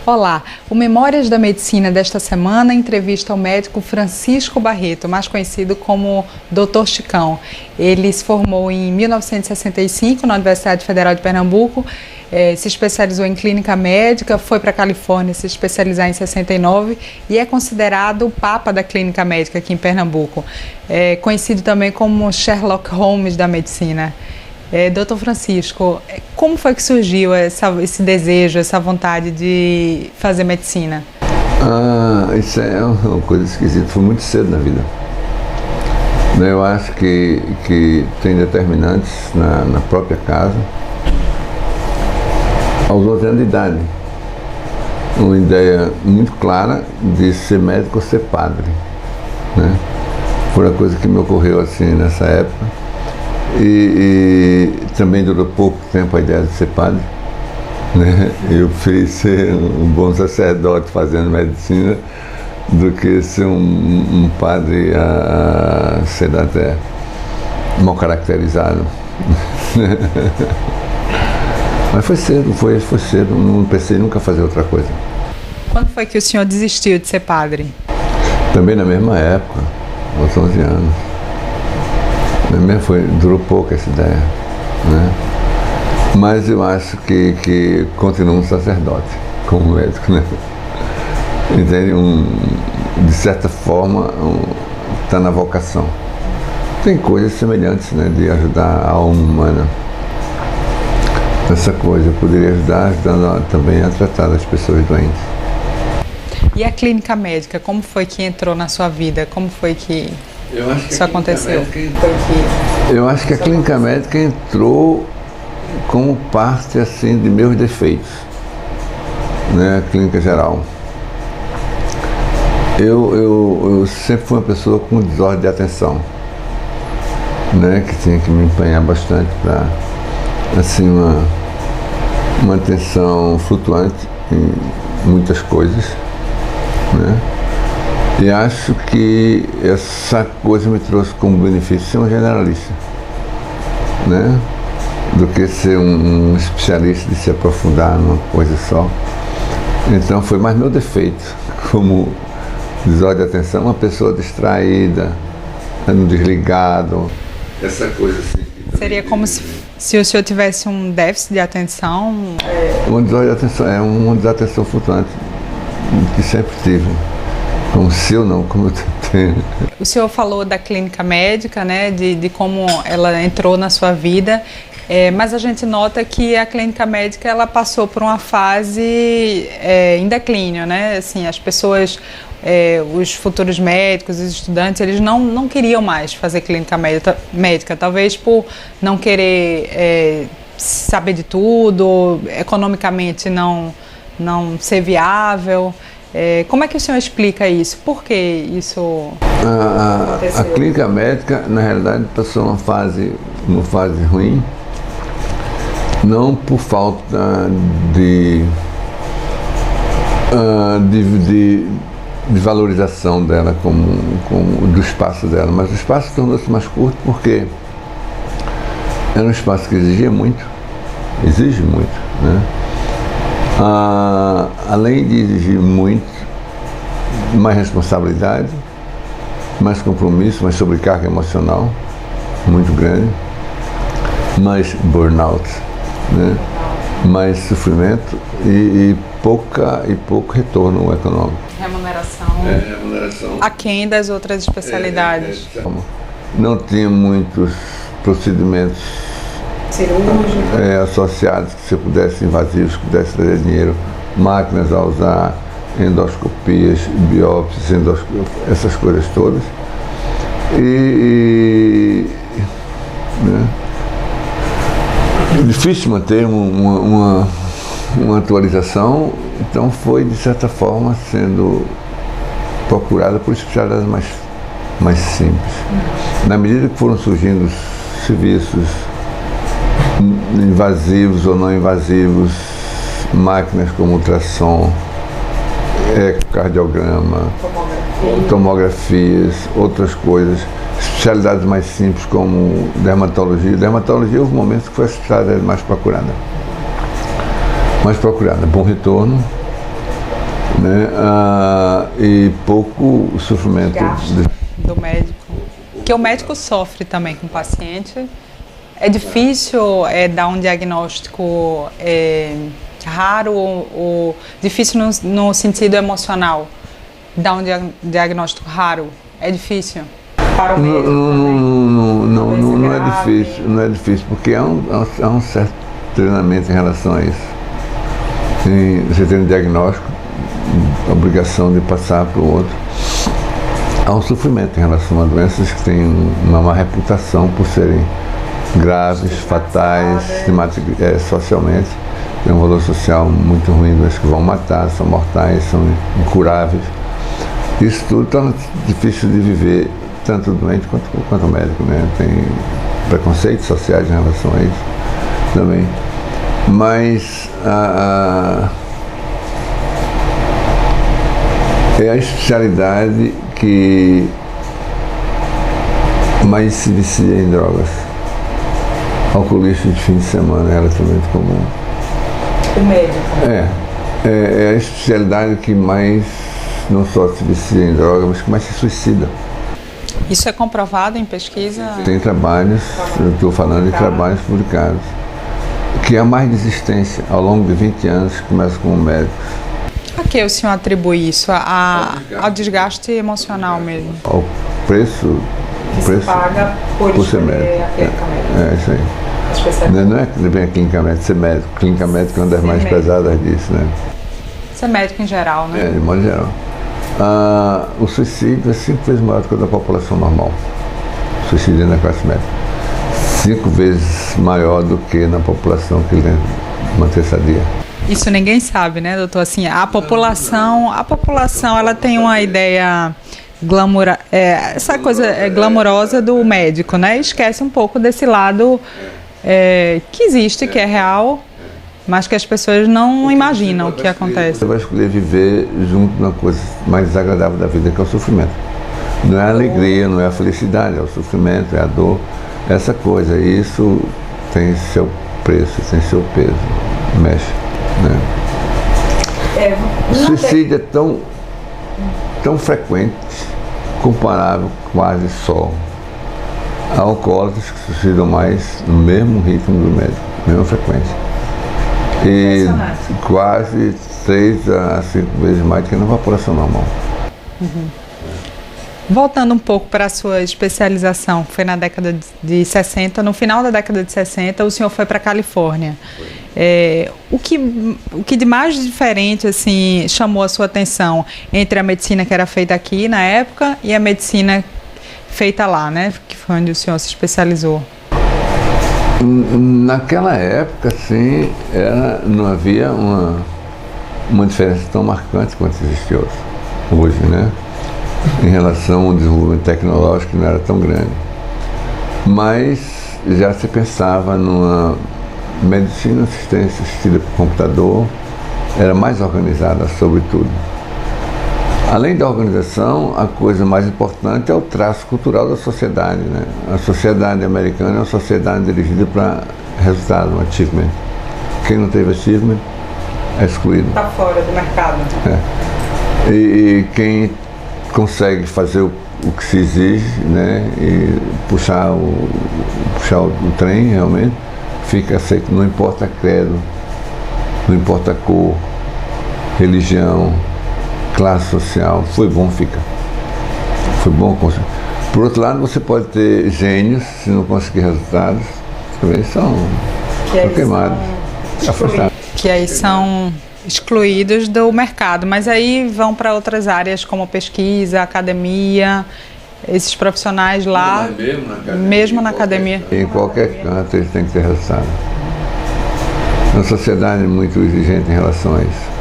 Olá, o Memórias da Medicina desta semana entrevista ao médico Francisco Barreto, mais conhecido como Dr. Chicão. Ele se formou em 1965 na Universidade Federal de Pernambuco, se especializou em clínica médica, foi para a Califórnia se especializar em 69 e é considerado o papa da clínica médica aqui em Pernambuco. É conhecido também como Sherlock Holmes da medicina. Doutor Francisco, como foi que surgiu esse desejo, essa vontade de fazer medicina? Isso é uma coisa esquisita, foi muito cedo na vida. Eu acho que tem determinantes na própria casa. Aos 11 anos de idade, uma ideia muito clara de ser médico ou ser padre, né? Foi uma coisa que me ocorreu assim nessa época. E também durou pouco tempo a ideia de ser padre, né? Eu preferi ser um bom sacerdote fazendo medicina do que ser um padre sei lá, até mal caracterizado. Mas foi cedo, não pensei nunca fazer outra coisa. Quando foi que o senhor desistiu de ser padre? Também na mesma época, aos 11 anos. Durou pouco essa ideia, né? Mas eu acho que continuo um sacerdote, como médico, né? Entende? De certa forma, está na vocação. Tem coisas semelhantes, né? De ajudar a alma humana. Essa coisa, eu poderia ajudando também a tratar das pessoas doentes. E a clínica médica, como foi que entrou na sua vida? Como foi que isso aconteceu? Eu acho que a clínica médica entrou como parte assim de meus defeitos, né? A clínica geral. Eu sempre fui uma pessoa com desordem de atenção, né? Que tinha que me empenhar bastante para assim uma atenção flutuante em muitas coisas, né? E acho que essa coisa me trouxe como benefício ser um generalista, né? Do que ser um especialista de se aprofundar numa coisa só. Então foi mais meu defeito, como desordem de atenção, uma pessoa distraída, desligado, essa coisa assim. Seria como se o senhor tivesse um déficit de atenção? Uma desordem de atenção, uma desatenção flutuante, que sempre tive. Como se eu não, como eu tenho. O senhor falou da clínica médica, né, de como ela entrou na sua vida, mas a gente nota que a clínica médica ela passou por uma fase em declínio, né? Assim, as pessoas, os futuros médicos, os estudantes, eles não queriam mais fazer clínica médica, talvez por não querer saber de tudo, economicamente não ser viável. Como é que o senhor explica isso? Por que isso aconteceu? A clínica médica, na realidade, passou uma fase ruim, não por falta de valorização dela, como do espaço dela, mas o espaço tornou-se mais curto porque era um espaço que exige muito, né? Além de exigir muito, mais responsabilidade, mais compromisso, mais sobrecarga emocional muito grande, mais burnout, né? Mais sofrimento e pouco retorno econômico. Remuneração aquém das outras especialidades. Não tinha muitos procedimentos associados que se pudesse invasivos, que pudesse trazer dinheiro, máquinas a usar, endoscopias, biópsias, essas coisas todas. Né? Difícil manter uma atualização, então foi de certa forma sendo procurada por especialidades mais simples. Na medida que foram surgindo serviços invasivos ou não invasivos, máquinas como ultrassom, ecocardiograma, tomografias, outras coisas, especialidades mais simples como dermatologia. Dermatologia houve momentos que foi a especialidade mais procurada. Bom retorno, né? E pouco sofrimento do médico. Que o médico sofre também com o paciente. É difícil dar um diagnóstico raro ou difícil no sentido emocional? Dar um diagnóstico raro? É difícil? Para o médico não é difícil, não é difícil, porque há um certo treinamento em relação a isso. Você tem um diagnóstico, a obrigação de passar para o outro. Há um sofrimento em relação a doenças que têm uma má reputação por serem graves, fatais, socialmente. Tem um valor social muito ruim, doenças que vão matar, são mortais, são incuráveis. Isso tudo torna difícil de viver, tanto o doente quanto o médico, né? Tem preconceitos sociais em relação a isso também. Mas é a especialidade que mais se vicia em drogas. Alcoolismo de fim de semana é relativamente comum. O médico? É a especialidade que mais não só se vicia em drogas, mas que mais se suicida. Isso é comprovado em pesquisa? Tem trabalhos, eu estou falando de trabalhos publicados, que há mais desistência ao longo de 20 anos que começa com médicos. A que o senhor atribui isso? Ao desgaste emocional mesmo? Ao preço se paga por ser médico. É isso aí. Não é que ele vem a clínica médica ser médico. Clínica médica é uma das mais pesadas disso, né? Ser médico em geral, né? De modo geral. O suicídio é 5 vezes maior do que o da população normal. O suicídio na classe médica. 5 vezes maior do que na população que mantém sadia. Isso ninguém sabe, né, doutor? Assim, a população ela tem uma ideia essa coisa glamourosa do médico, né? Esquece um pouco desse lado que existe, que é real, mas que as pessoas não imaginam o que acontece. Você vai escolher viver junto de uma coisa mais desagradável da vida, que é o sofrimento. Não é a alegria, não é a felicidade, é o sofrimento, é a dor, essa coisa. E isso tem seu preço, tem seu peso, mexe, né? O suicídio é tão frequente, comparável quase só a alcoólatras que se suicidam mais no mesmo ritmo do médico, mesma frequência. E quase 3 a 5 vezes mais do que na população normal. Uhum. Voltando um pouco para a sua especialização, que foi na década de 60, no final da década de 60, o senhor foi para a Califórnia. O que de mais diferente assim, chamou a sua atenção entre a medicina que era feita aqui na época e a medicina feita lá, né? Que foi onde o senhor se especializou? Naquela época, sim, não havia uma diferença tão marcante quanto existe hoje, né? Em relação ao desenvolvimento tecnológico, que não era tão grande. Mas já se pensava numa medicina assistida por computador, era mais organizada, sobretudo. Além da organização, a coisa mais importante é o traço cultural da sociedade, né? A sociedade americana é uma sociedade dirigida para resultado, um achievement. Quem não teve achievement é excluído. Está fora do mercado. E quem consegue fazer o que se exige, né? E puxar o trem, realmente, fica aceito. Não importa credo, não importa cor, religião, classe social, foi bom ficar. Foi bom conseguir. Por outro lado, você pode ter gênios, se não conseguir resultados, também são queimados, afastados. Que aí são excluídos do mercado, mas aí vão para outras áreas como pesquisa, academia, esses profissionais lá, mesmo na academia. Em qualquer canto eles têm que ter resultado. Uma sociedade muito exigente em relação a isso.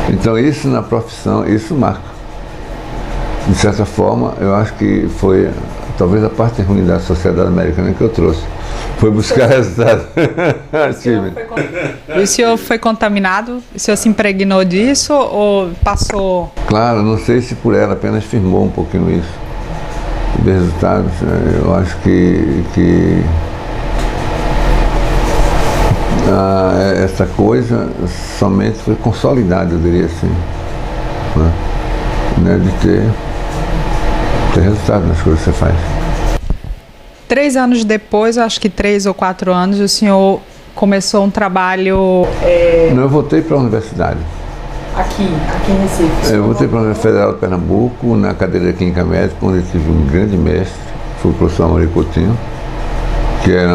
Então isso na profissão, isso marca. De certa forma, eu acho que foi talvez a parte ruim da sociedade americana que eu trouxe. Foi buscar resultado. E o senhor foi contaminado? O senhor se impregnou disso ou passou? Claro, não sei se por ela, apenas firmou um pouquinho isso. De resultados, eu acho que essa coisa somente foi consolidada, eu diria assim, né, de ter resultado nas coisas que você faz. 3 anos depois, acho que 3 ou 4 anos, o senhor começou um trabalho... Não, eu voltei para a universidade. Aqui em Recife. Eu voltei para a Universidade Federal de Pernambuco, na cadeira de Clínica Médica, onde eu tive um grande mestre, foi o professor Amaury Coutinho, que era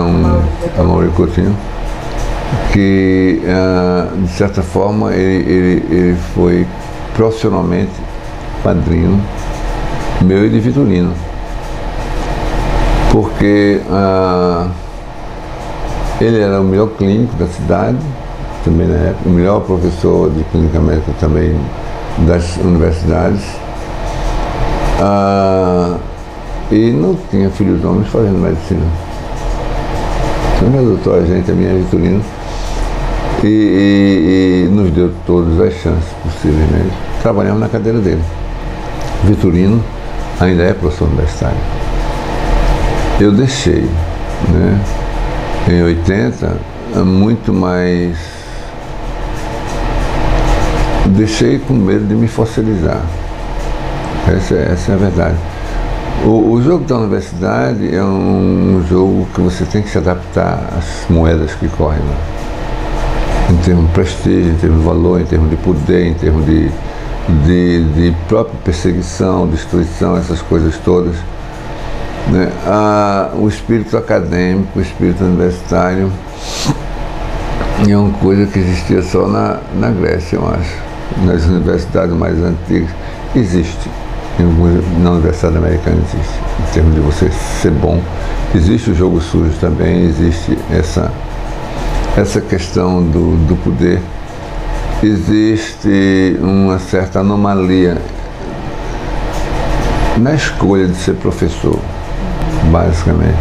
Amaury Coutinho, que, de certa forma, ele foi profissionalmente padrinho meu e de Vitorino. Porque ele era o melhor clínico da cidade, também na época, o melhor professor de clínica médica também das universidades, e não tinha filhos homens fazendo medicina. Então ele adotou a gente, a minha Vitorino, e nos deu todas as chances possíveis, né? Trabalhamos na cadeira dele. Vitorino ainda é professor universitário. Eu deixei, né, em 80, muito mais... Deixei com medo de me fossilizar. Essa é a verdade. O jogo da universidade é um jogo que você tem que se adaptar às moedas que correm lá. Em termos de prestígio, em termos de valor, em termos de poder, em termos de própria perseguição, destruição, essas coisas todas. Né? O espírito acadêmico, o espírito universitário é uma coisa que existia só na Grécia, eu acho. Nas universidades mais antigas existe, na Universidade Americana existe, em termos de você ser bom. Existe o jogo sujo também, existe essa questão do poder, existe uma certa anomalia na escolha de ser professor, basicamente,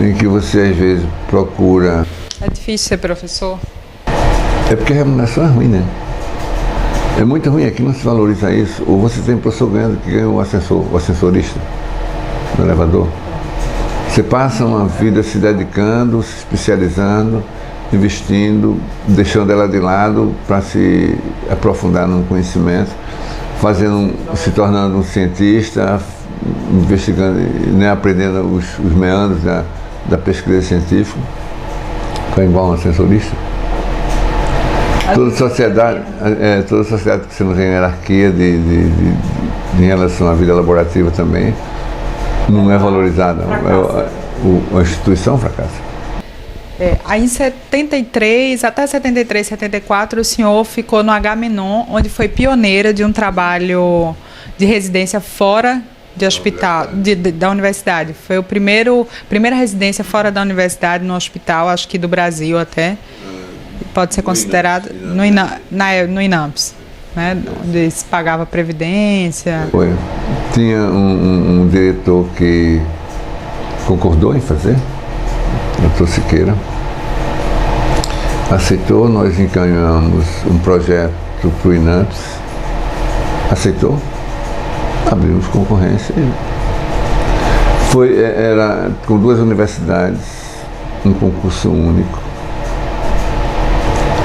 em que você às vezes procura... É difícil ser professor? É porque a remuneração é ruim, né? É muito ruim, aqui não se valoriza isso. Ou você tem professor ganhando que ganha o ascensorista no elevador. Você passa uma vida se dedicando, se especializando, investindo, deixando ela de lado para se aprofundar no conhecimento, se tornando um cientista, investigando, né, aprendendo os meandros da pesquisa científica, para igual um ascensorista. Toda sociedade que você não tem hierarquia em relação à vida laborativa também não é valorizada. A instituição fracassa. Aí em 73, até 73, 74, o senhor ficou no Agamenon, onde foi pioneira de um trabalho de residência fora de hospital, da universidade. Foi a primeira residência fora da universidade, no hospital, acho que do Brasil até. Pode ser considerado no INAMPS, né, onde se pagava previdência. Foi. Tinha um diretor que concordou em fazer, o Dr. Siqueira. Aceitou, nós encaminhamos um projeto para o INAMPS, aceitou, abrimos concorrência. Era com 2 universidades, um concurso único.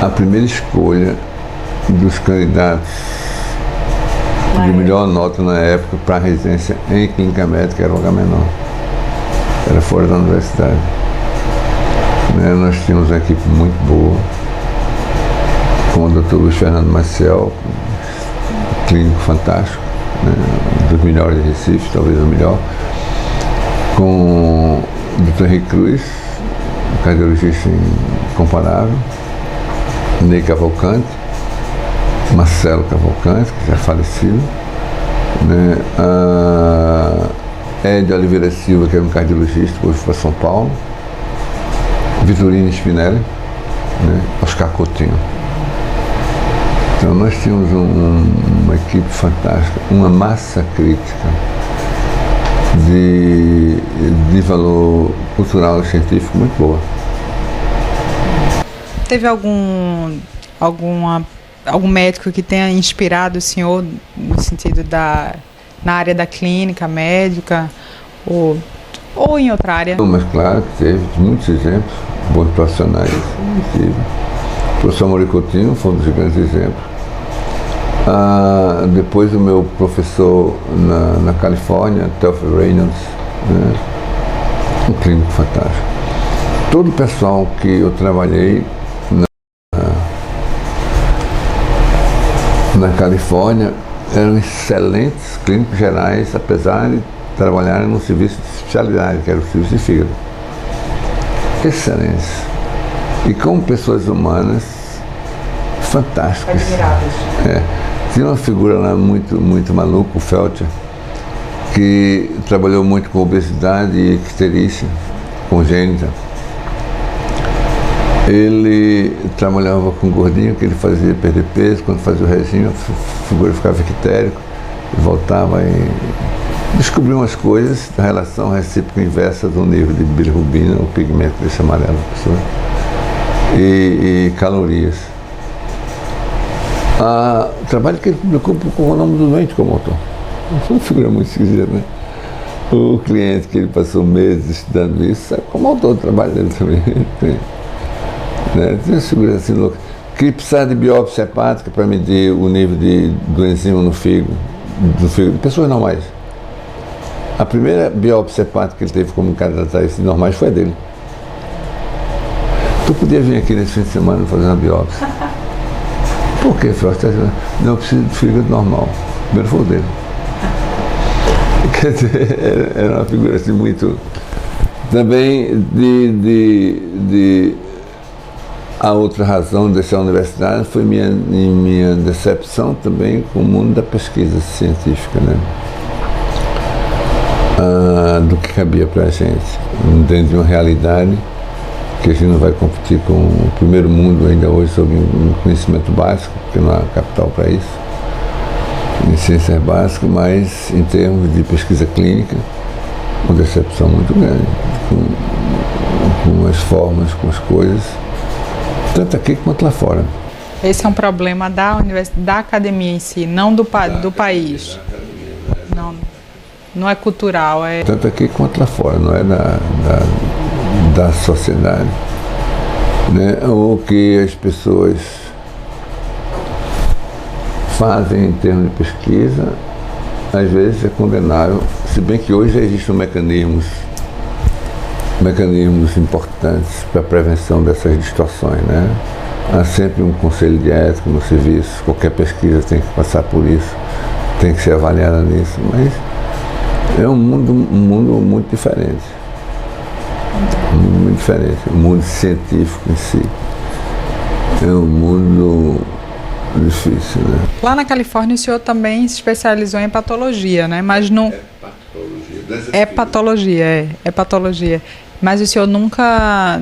A primeira escolha dos candidatos de melhor nota na época para a residência em clínica médica era o Agamenon. Era fora da universidade. Né? Nós tínhamos uma equipe muito boa, com o Dr. Luiz Fernando Maciel, clínico fantástico, né? Um dos melhores de Recife, talvez o melhor, com o Dr. Henrique Cruz, um cardiologista incomparável, Ney Cavalcante, Marcelo Cavalcante, que já é falecido, né? Ed Oliveira Silva, que era um cardiologista, hoje foi para São Paulo, Vitorino Spinelli, né? Oscar Coutinho. Então nós tínhamos uma equipe fantástica, uma massa crítica de valor cultural e científico muito boa. Teve algum médico que tenha inspirado o senhor no sentido na área da clínica médica ou em outra área? Não, mas claro que teve muitos exemplos, bons profissionais. O professor Amaury Coutinho foi um dos grandes exemplos. Depois o meu professor na Califórnia, Telford Reynolds, né? Um clínico fantástico. Todo o pessoal que eu trabalhei na Califórnia eram excelentes clínicos gerais, apesar de trabalharem num serviço de especialidade, que era o serviço de fígado. Excelentes. E como pessoas humanas fantásticas. Admiráveis. Tinha uma figura lá muito maluca, o Felcher, que trabalhou muito com obesidade e icterícia congênita. Ele trabalhava com gordinho, que ele fazia perder peso, quando fazia o rezinho, a figura ficava ictérico, voltava e descobriu umas coisas da relação recíproca inversa do nível de bilirrubina, o pigmento desse amarelo, e calorias. O trabalho que ele publicou com o nome do doente como autor. Foi uma figura muito esquisita, né? O cliente que ele passou meses estudando isso, sabe como autor do trabalho dele também. Né? Tem uma figura assim louca. Que precisava de biópsia hepática para medir o nível do enzima no fígado, de pessoas normais. A primeira biópsia hepática que ele teve como candidato a esses normais foi a dele. Tu podia vir aqui nesse fim de semana fazer uma biópsia. Por que, Felcher? Não, eu preciso de fígado normal. Primeiro foi o dele. Quer dizer, era uma figura assim muito... Também a outra razão de deixar a universidade foi minha decepção também com o mundo da pesquisa científica, né? Do que cabia para a gente, dentro de uma realidade que a gente não vai competir com o primeiro mundo ainda hoje sobre um conhecimento básico, porque não há capital para isso, em ciências básicas, mas em termos de pesquisa clínica, uma decepção muito grande, com as formas, com as coisas, tanto aqui quanto lá fora. Esse é um problema da academia em si, não do país. Não é cultural, é... Tanto aqui quanto lá fora, não é da sociedade. Né? O que as pessoas fazem em termos de pesquisa, às vezes é condenável, se bem que hoje já existem mecanismos importantes para a prevenção dessas distorções, né? Há sempre um conselho de ética no serviço, qualquer pesquisa tem que passar por isso, tem que ser avaliada nisso, mas é um mundo muito diferente. Muito diferente. O mundo científico em si é um mundo difícil, né? Lá na Califórnia o senhor também se especializou em patologia, né? Mas não... É patologia. Mas o senhor nunca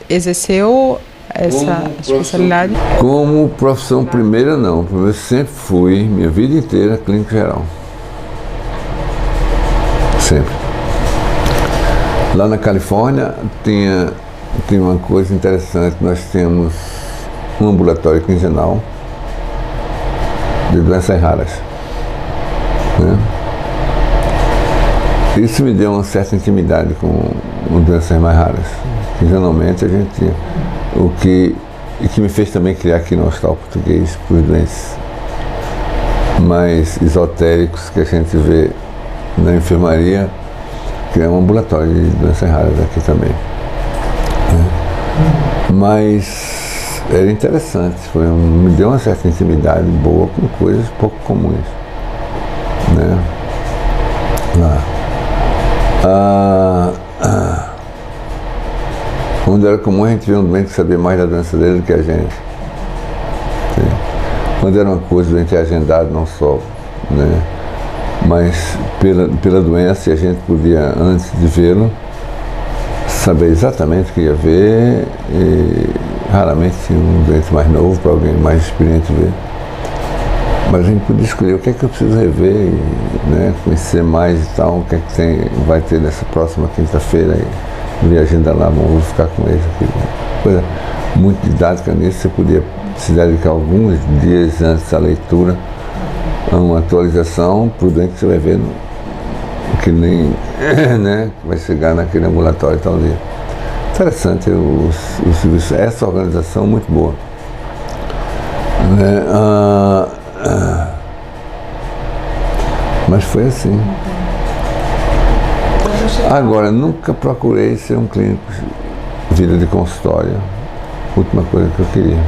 exerceu essa especialidade? Como profissão primeira, não. Eu sempre fui, minha vida inteira, clínico geral. Sempre. Lá na Califórnia tinha uma coisa interessante, nós temos um ambulatório quinzenal de doenças raras, né? Isso me deu uma certa intimidade com doenças mais raras. Quinzenalmente a gente tinha, o que me fez também criar aqui no Hospital Português por doentes mais esotéricos que a gente vê na enfermaria, que é um ambulatório de doenças raras aqui também. Mas era interessante, me deu uma certa intimidade boa com coisas pouco comuns, né? Lá. Quando era comum a gente ver um doente que sabia mais da doença dele do que a gente. Sim. Quando era uma coisa, o doente é agendado não só, né? Mas pela doença, a gente podia, antes de vê-lo, saber exatamente o que ia ver, e raramente tinha um doente mais novo para alguém mais experiente ver. Mas a gente podia escolher o que é que eu preciso rever, e, né, conhecer mais e tal, o que é que vai ter nessa próxima quinta-feira, e ver a agenda lá, vou ficar com eles aqui. Coisa muito didática nisso, você podia se dedicar alguns dias antes da leitura a uma atualização prudente que você vai ver que nem, né, vai chegar naquele ambulatório tal dia. Interessante o serviço, essa organização muito boa. Né? Mas foi assim. Agora, nunca procurei ser um clínico vida de consultório. Última coisa que eu queria.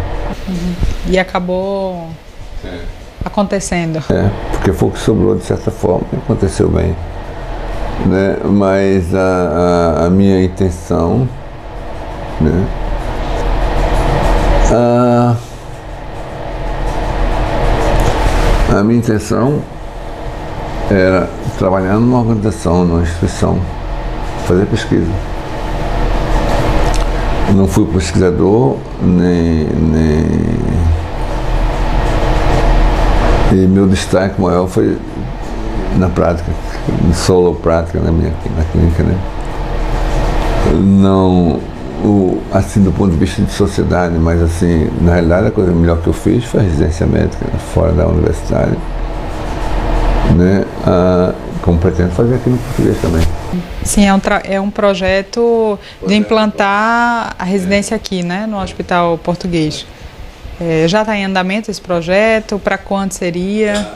E acabou acontecendo. Porque foi o que sobrou de certa forma, e aconteceu bem. Né? Mas a minha intenção, né? A minha intenção era trabalhar numa organização, numa instituição, fazer pesquisa. Não fui pesquisador, e meu destaque maior foi na prática, solo prática na clínica, né? Não, assim do ponto de vista de sociedade, mas assim, na realidade a coisa melhor que eu fiz foi a residência médica, fora da universidade, né? Como pretendo fazer aqui no português também. Sim, é um projeto de implantar a residência aqui, né, no Hospital Português. Já está em andamento esse projeto? Para quando seria?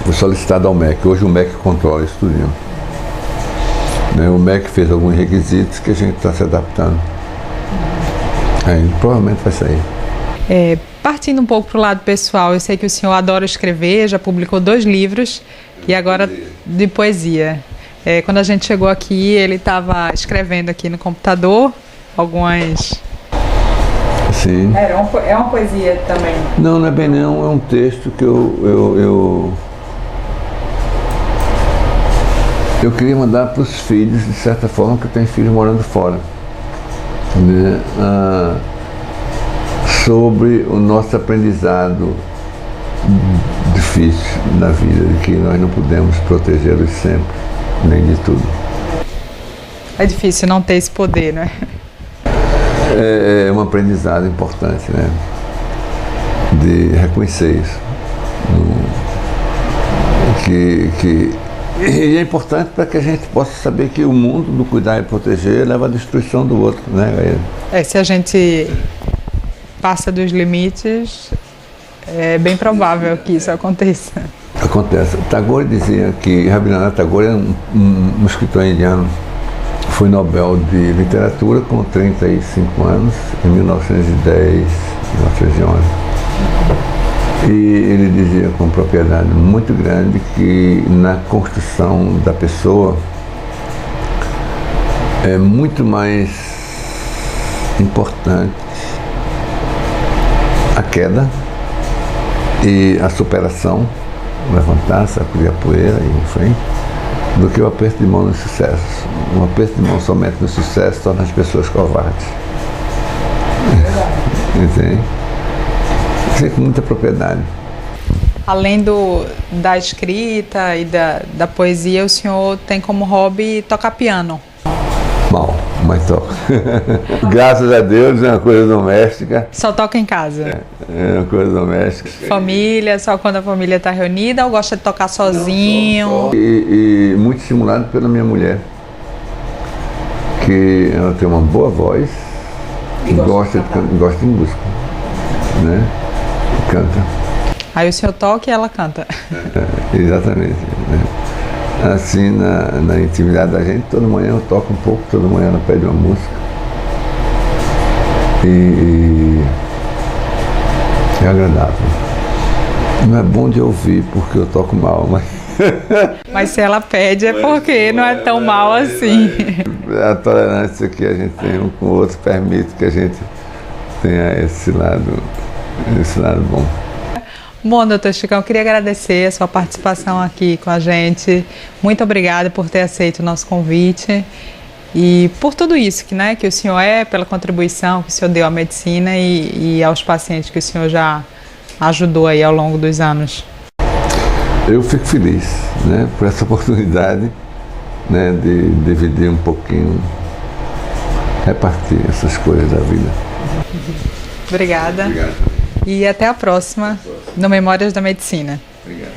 Foi solicitado ao MEC. Hoje o MEC controla isso tudo. Né? O MEC fez alguns requisitos que a gente está se adaptando. Aí provavelmente vai sair. Partindo um pouco para o lado pessoal, eu sei que o senhor adora escrever, já publicou 2 livros e agora de poesia. Quando a gente chegou aqui, ele estava escrevendo aqui no computador algumas... Sim. É uma poesia também? Não, não é bem não, é um texto que eu queria mandar para os filhos, de certa forma, que eu tenho filhos morando fora. Né? Sobre o nosso aprendizado difícil na vida, de que nós não podemos protegê-los sempre, nem de tudo. É difícil não ter esse poder, né? É um aprendizado importante, né? De reconhecer isso. E é importante para que a gente possa saber que o mundo do cuidar e proteger leva à destruição do outro, né? Se a gente passa dos limites, é bem provável que isso aconteça. Acontece. Tagore dizia que Rabindranath Tagore é um escritor indiano. Foi Nobel de Literatura com 35 anos, em 1910, 1911. E ele dizia com propriedade muito grande que na construção da pessoa é muito mais importante a queda e a superação, levantar, sacudir a poeira e ir em frente, do que o aperto de mão no sucesso. Um aperto de mão somente no sucesso torna as pessoas covardes. Entende? Isso é com muita propriedade. Além da escrita e da poesia, o senhor tem como hobby tocar piano? Mal, mas toco. Graças a Deus é uma coisa doméstica. Só toca em casa? É uma coisa doméstica. Família, só quando a família está reunida ou gosta de tocar sozinho? Não, só. E muito estimulado pela minha mulher, que ela tem uma boa voz e gosta de música, né? E canta. Aí o senhor toca e ela canta. Exatamente. Né? Assim, na intimidade da gente, toda manhã eu toco um pouco, toda manhã ela pede uma música. E é agradável. Não é bom de ouvir porque eu toco mal, mas... Mas se ela pede é porque não é tão mal assim. A tolerância que a gente tem um com o outro permite que a gente tenha esse lado bom. Bom, doutor Chicão, eu queria agradecer a sua participação aqui com a gente. Muito obrigada por ter aceito o nosso convite e por tudo isso que o senhor pela contribuição que o senhor deu à medicina e aos pacientes que o senhor já ajudou aí ao longo dos anos. Eu fico feliz, né, por essa oportunidade, né, de dividir um pouquinho, repartir essas coisas da vida. Obrigada. Obrigado. E até a próxima no Memórias da Medicina. Obrigado.